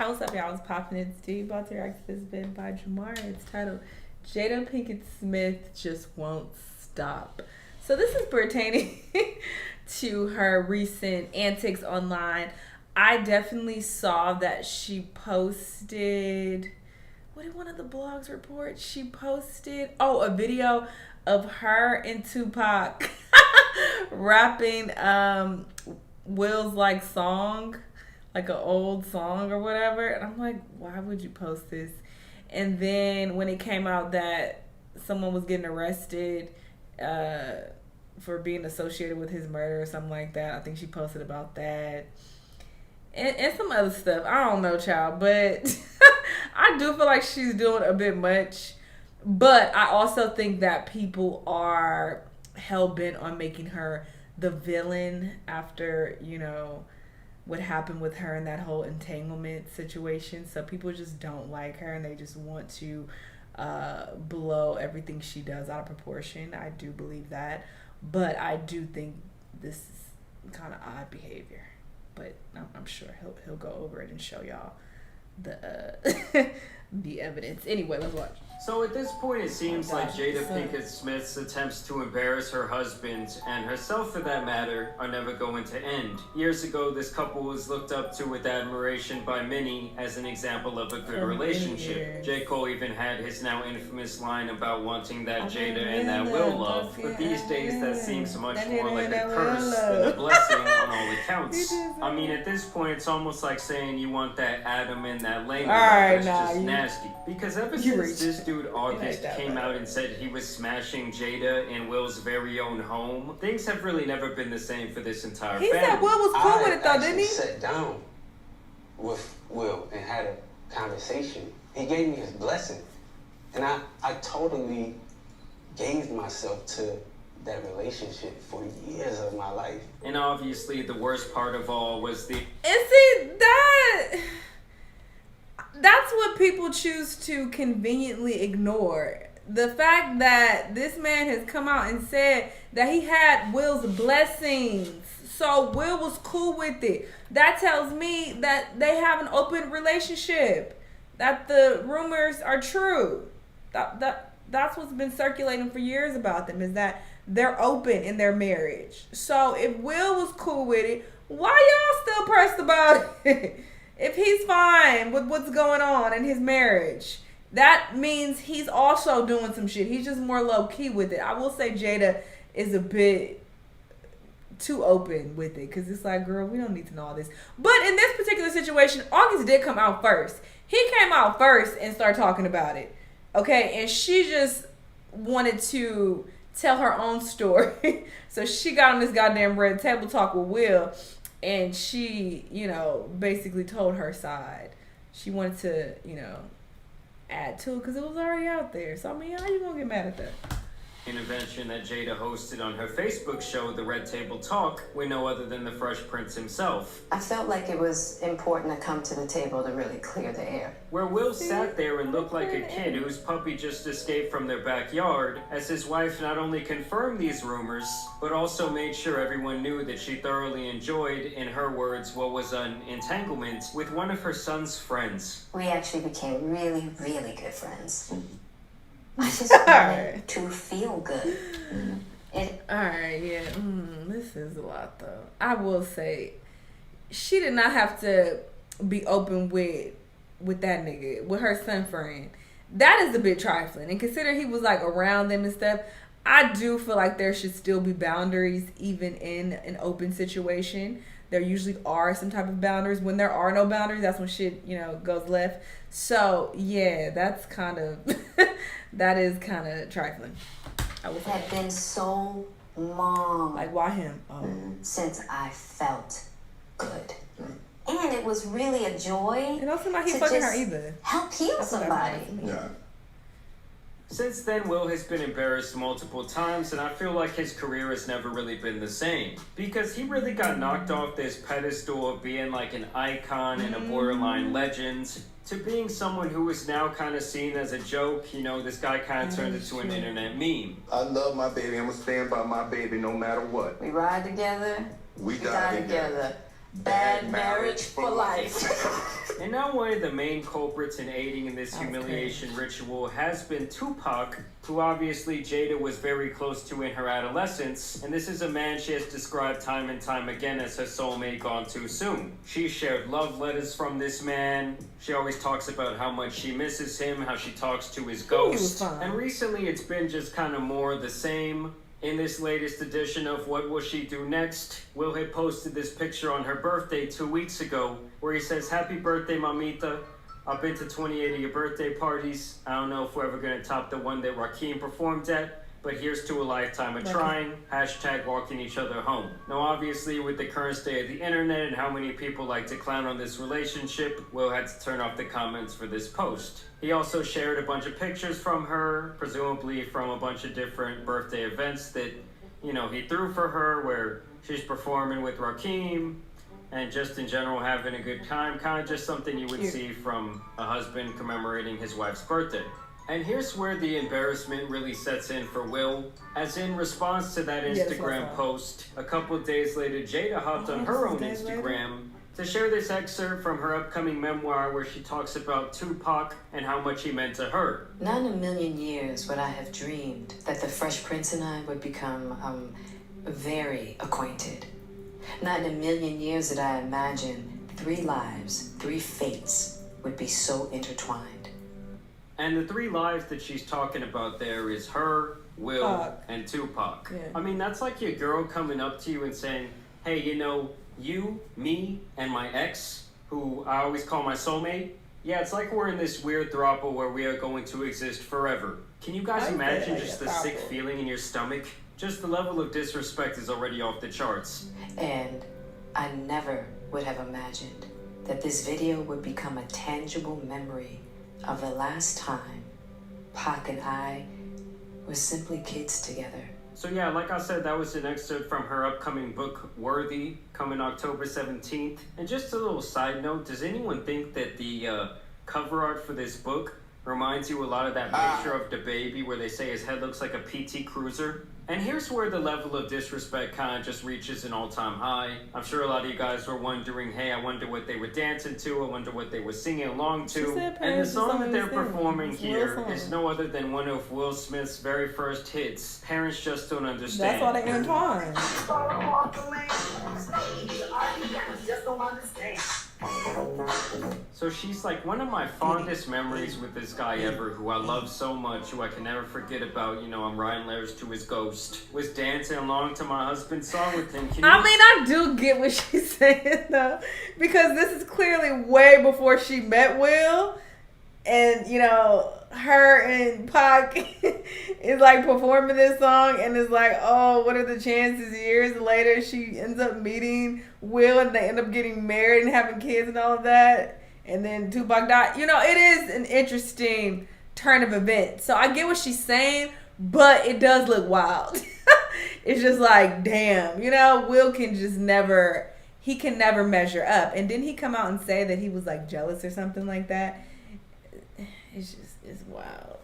What's up, y'all? It's popping. It's D. About to react to this vid by Jamar. It's titled Jada Pinkett Smith Just Won't Stop. So this is pertaining to her recent antics online. I definitely saw that she posted, what did one of the blogs report? She posted, a video of her and Tupac rapping Will's song, like an old song or whatever. And I'm like, why would you post this? And then when it came out that someone was getting arrested for being associated with his murder or something like that, I think she posted about that. And some other stuff. I don't know, child. But I do feel like she's doing a bit much. But I also think that people are hell-bent on making her the villain after, what happened with her in that whole entanglement situation. So people just don't like her and they just want to blow everything she does out of proportion. I do believe that. But I do think this is kind of odd behavior. But I'm sure he'll go over it and show y'all the the evidence. Anyway, let's watch. So at this point, it seems like Jada Pinkett Smith's attempts to embarrass her husband, and herself for that matter, are never going to end. Years ago, this couple was looked up to with admiration by many as an example of a good relationship. J. Cole even had his now infamous line about wanting that Jada and that Will love, but these days that seems much more like a curse than a blessing on all accounts. I mean, at this point, it's almost like saying you want that Adam and that Lane. That's just nasty. Because ever since this dude August came out and said he was smashing Jada in Will's very own home, things have really never been the same for this entire family. He said Will was cool with it though, didn't he? I sat down with Will and had a conversation. He gave me his blessing. And I totally gave myself to that relationship for years of my life. And obviously the worst part of all was the... And see, that's what people choose to conveniently ignore. The fact that this man has come out and said that he had Will's blessings. So Will was cool with it. That tells me that they have an open relationship. That the rumors are true. That's what's been circulating for years about them, is that they're open in their marriage. So if Will was cool with it, why y'all still pressed about it? If he's fine with what's going on in his marriage, that means he's also doing some shit. He's just more low-key with it. I will say Jada is a bit too open with it, because it's like, girl, we don't need to know all this. But in this particular situation, August did come out first. He came out first and started talking about it. Okay, and she just wanted to tell her own story. So she got on this goddamn red table talk with Will. And she, basically told her side. She wanted to, add to it because it was already out there. So, I mean, how you going to get mad at that? Intervention that Jada hosted on her Facebook show, The Red Table Talk, with no other than the Fresh Prince himself. I felt like it was important to come to the table to really clear the air. Where Will sat there and looked like a kid whose puppy just escaped from their backyard, as his wife not only confirmed these rumors, but also made sure everyone knew that she thoroughly enjoyed, in her words, what was an entanglement with one of her son's friends. We actually became really, really good friends. I just wanted to feel good. Alright, yeah. This is a lot, though. I will say, she did not have to be open with that nigga, with her son friend. That is a bit trifling. And consider he was, around them and stuff, I do feel like there should still be boundaries, even in an open situation. There usually are some type of boundaries. When there are no boundaries, that's when shit, goes left. So, yeah, that's kind of... that is kind of trifling. I would say. It had been so long. Why him? Since I felt good. And it was really a joy. It don't seem like he's fucking her either. Help heal somebody. Yeah. Since then, Will has been embarrassed multiple times, and I feel like his career has never really been the same. Because he really got knocked off this pedestal of being like an icon and a borderline legend, to being someone who is now kind of seen as a joke. This guy kind of turned into an internet meme. I love my baby. I'm going to stand by my baby no matter what. We ride together. We die together. Bad marriage for life. And now one of the main culprits in aiding in this humiliation ritual has been Tupac, who obviously Jada was very close to in her adolescence, and this is a man she has described time and time again as her soulmate gone too soon. She shared love letters from this man. She always talks about how much she misses him, how she talks to his ghost. And recently it's been just kind of more of the same. In this latest edition of What Will She Do Next, Will had posted this picture on her birthday 2 weeks ago where he says, "Happy birthday, mamita. I've been to 28 of your birthday parties. I don't know if we're ever going to top the one that Rakim performed at, but here's to a lifetime of trying. Hashtag walking each other home." Now, obviously, with the current state of the internet and how many people like to clown on this relationship, Will had to turn off the comments for this post. He also shared a bunch of pictures from her, presumably from a bunch of different birthday events that, he threw for her, where she's performing with Rakim, and just in general having a good time, kind of just something you would see from a husband commemorating his wife's birthday. And here's where the embarrassment really sets in for Will, as in response to that Instagram post, a couple days later, Jada hopped on her own Instagram to share this excerpt from her upcoming memoir where she talks about Tupac and how much he meant to her. Not in a million years would I have dreamed that the Fresh Prince and I would become, very acquainted. Not in a million years did I imagine 3 lives, 3 fates would be so intertwined. And the 3 lives that she's talking about there is her, Will, and Tupac. Yeah. I mean, that's like your girl coming up to you and saying, "Hey, you, me, and my ex, who I always call my soulmate, yeah, it's like we're in this weird throuple where we are going to exist forever." Can you guys imagine just the sick feeling in your stomach? Just the level of disrespect is already off the charts. And I never would have imagined that this video would become a tangible memory of the last time Pac and I were simply kids together. So yeah, like I said, that was an excerpt from her upcoming book, Worthy, coming October 17th. And just a little side note, does anyone think that the cover art for this book reminds you a lot of that picture of the baby where they say his head looks like a PT Cruiser? And here's where the level of disrespect kind of just reaches an all-time high. I'm sure a lot of you guys were wondering, hey, I wonder what they were dancing to, I wonder what they were singing along to. And the song that they're performing here is no other than one of Will Smith's very first hits, Parents Just Don't Understand. That's why they intertwined. So she's like, one of my fondest memories with this guy ever, who I love so much, who I can never forget about, I'm writing letters to his ghost, was dancing along to my husband's song with him. I do get what she's saying, though, because this is clearly way before she met Will, and, her and Pac is like performing this song, and it's like, oh, what are the chances years later she ends up meeting Will and they end up getting married and having kids and all of that, and then Tupac died. It is an interesting turn of events. So I get what she's saying, but it does look wild. It's just like, damn, Will can just never, he can never measure up. And didn't he come out and say that he was like jealous or something like that? It's wild.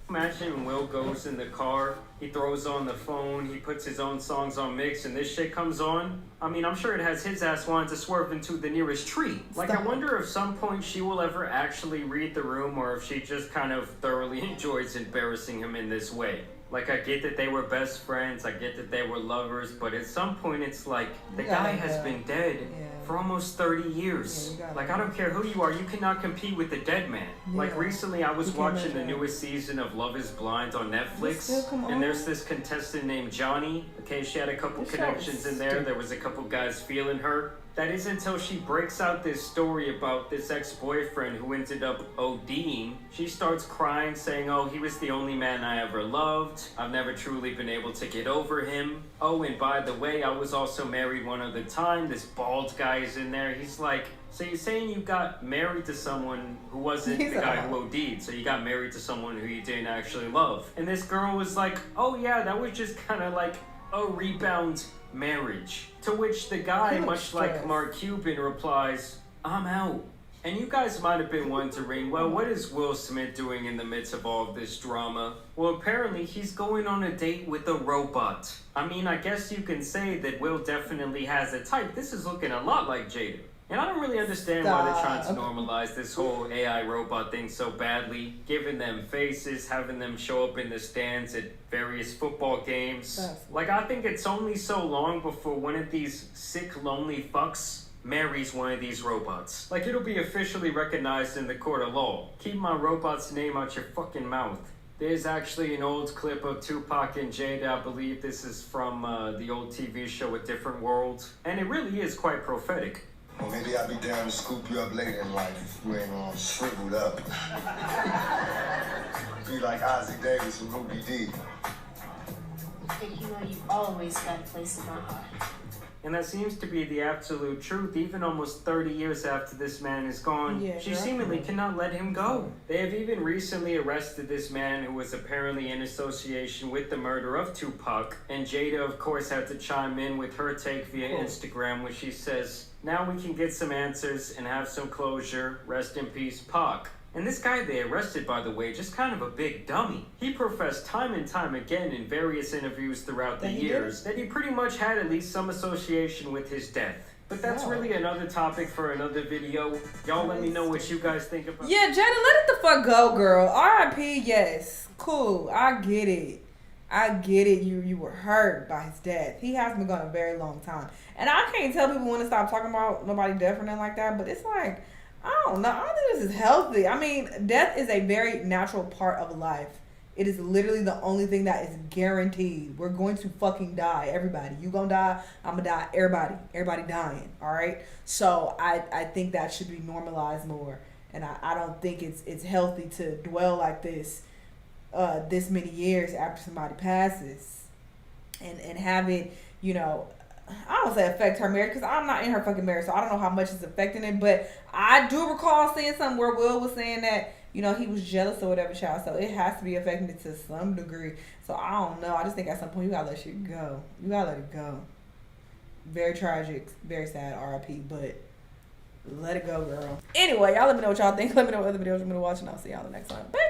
Imagine when Will goes in the car, he throws on the phone, he puts his own songs on mix, and this shit comes on. I mean, I'm sure it has his ass wanting to swerve into the nearest tree. Like, I wonder if some point she will ever actually read the room, or if she just kind of thoroughly enjoys embarrassing him in this way. Like, I get that they were best friends, I get that they were lovers, but at some point it's like, the guy has been dead for almost 30 years. Like, I don't care who you are, you cannot compete with the dead man. Like, recently I was watching the newest season of Love is Blind on Netflix, and there's this contestant named Johnny. Okay, she had a couple connections in there, there was a couple guys feeling her. That is until she breaks out this story about this ex-boyfriend who ended up ODing. She starts crying, saying, oh, he was the only man I ever loved. I've never truly been able to get over him. Oh, and by the way, I was also married one other time. This bald guy is in there. He's like, so you're saying you got married to someone who wasn't the guy who OD'd, so you got married to someone who you didn't actually love. And this girl was like, oh yeah, that was just kind of like a rebound marriage. To which the guy, much like Mark Cuban, replies, I'm out. And you guys might have been wondering, well, what is Will Smith doing in the midst of all of this drama? Well, apparently he's going on a date with a robot. I mean, I guess you can say that Will definitely has a type. This is looking a lot like Jada. And I don't really understand why they're trying to normalize this whole AI robot thing so badly, giving them faces, having them show up in the stands at various football games. Like, I think it's only so long before one of these sick, lonely fucks marries one of these robots. Like, it'll be officially recognized in the court of law. Keep my robot's name out your fucking mouth. There's actually an old clip of Tupac and Jada. I believe this is from the old TV show A Different World. And it really is quite prophetic. Well, maybe I'll be down to scoop you up later in life if you ain't all shriveled up. Be like Ozzie Davis and Ruby Dee. And you know you always got a place in my heart. And that seems to be the absolute truth. Even almost 30 years after this man is gone, she seemingly cannot let him go. They have even recently arrested this man who was apparently in association with the murder of Tupac. And Jada, of course, had to chime in with her take via Instagram, where she says, "Now we can get some answers and have some closure. Rest in peace, Pac." And this guy they arrested, by the way, just kind of a big dummy. He professed time and time again in various interviews throughout the years that he pretty much had at least some association with his death. But that's really another topic for another video. Y'all let me know what you guys think about. Yeah, Jada, let it the fuck go, girl. R.I.P. Yes, cool. I get it. You were hurt by his death. He has been gone a very long time, and I can't tell people when to stop talking about nobody death or nothing like that. But it's like, I don't know. I don't think this is healthy. I mean, death is a very natural part of life. It is literally the only thing that is guaranteed. We're going to fucking die. Everybody. You gonna die. I'm gonna die. Everybody dying. All right. So I think that should be normalized more. And I don't think it's healthy to dwell like this this many years after somebody passes and have it, you know, I don't say affect her marriage because I'm not in her fucking marriage, so I don't know how much it's affecting it. But I do recall seeing something where Will was saying that, you know, he was jealous or whatever, child. So it has to be affecting it to some degree. So I don't know. I just think at some point you gotta let shit go. You gotta let it go. Very tragic, very sad, R.I.P. But let it go, girl. Anyway, y'all let me know what y'all think. Let me know what other videos you're gonna watch, and I'll see y'all in the next one. Bye.